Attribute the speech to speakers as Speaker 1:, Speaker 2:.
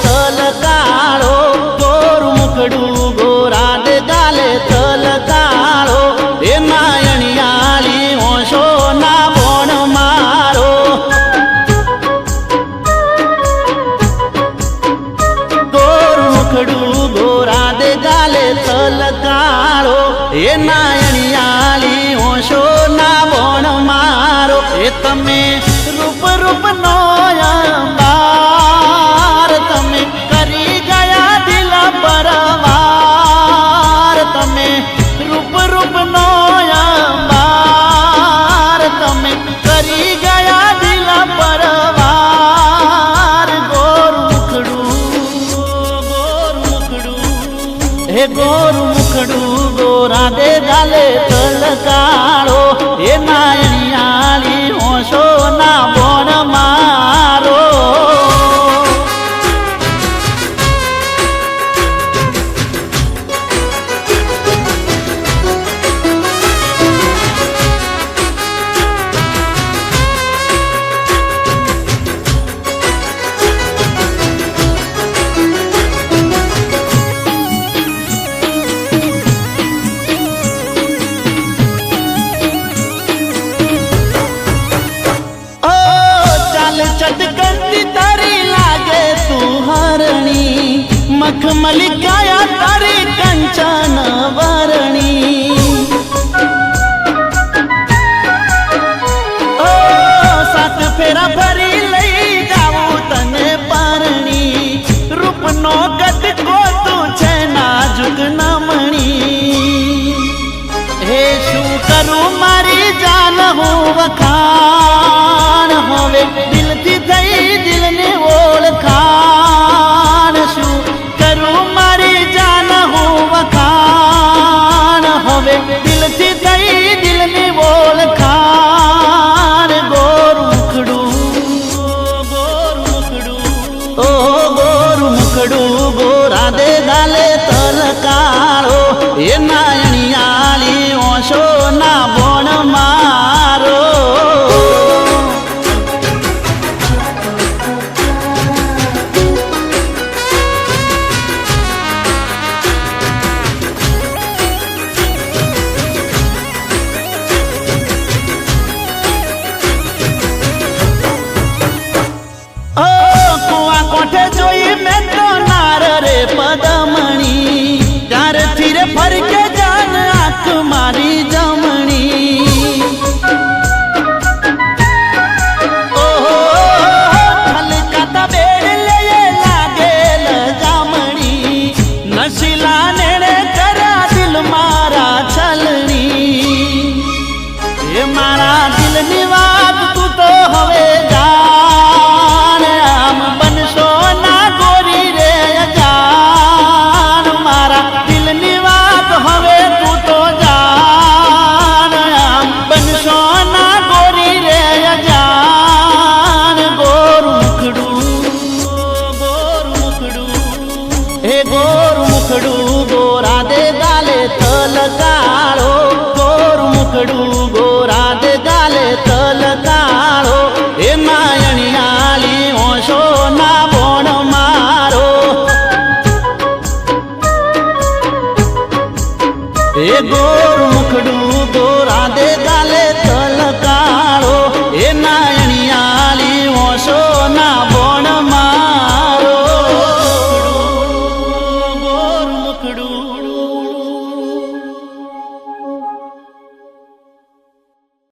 Speaker 1: થલ કાળો ગોર મુખડું ગોરા દે ગાલે થલ કાળો એ નાયણિયાળી હોશો ના બોણ મારો ગોર મુખડું ગોરા દે ગાલે થલ કાળો એ નાયણિયાળી હોશો ના બોણ મારો એ તમે રૂપ રૂપ નો અંબાર તમે કરી ગયા દિલ પરવાર તમે રૂપ રૂપ નો અંબાર તમે કરી ગયા દિલ પરવાર ગોર મુખડું હે ગોર મુખડું ગોરા દે ગાલે થલ કાળો એ નાયણિયાળી હોશો ના બોણ મારો चटकंती तारी लागे तू हरणी मखमली काया तारी कंचन वरणी ओ सात फेरा भरी लई जाऊ तने परणी रूप नो गट को तू छे नाजुक नमणी हे शू करूं मारी जान हूँ वखाण होवे दिल थी थई दिल ने ओळखाण शू करूं मारी जान हूँ वखाण होवे दिल थी थई दिल ने ओळखाण गोर मुखडू ओ गोर मुखडू गोरा दे गाले थल काळो ए नायणियाળી होशो ना बोण मारो कोठे जोई में तो नार रे पदमणी त्यार थीरे फर के जान आंख मारी जमणी ओहो हलका बेड़ ले लागेल जामणी नशीला नेड़े करा दिल मारा छलनी ये मारा दिल नी वात तू तो हवे जान आम बनशो ना गोरी रे जान मारा दिल नी वात हवे तू तो जान आम बनशो ना गोरी रे जान गोर मुखडू हे गोर मुखडू गोरा दे गाले थल काळो गोर मुखडू गोरा दे गाले थल काळो ए नायणियाળી होशो ना बोण मारो ए गोर मुखडू गोरा दे गाले थल काळो ए नायणियाળી होशो ना बोण मारो गोर मुखडू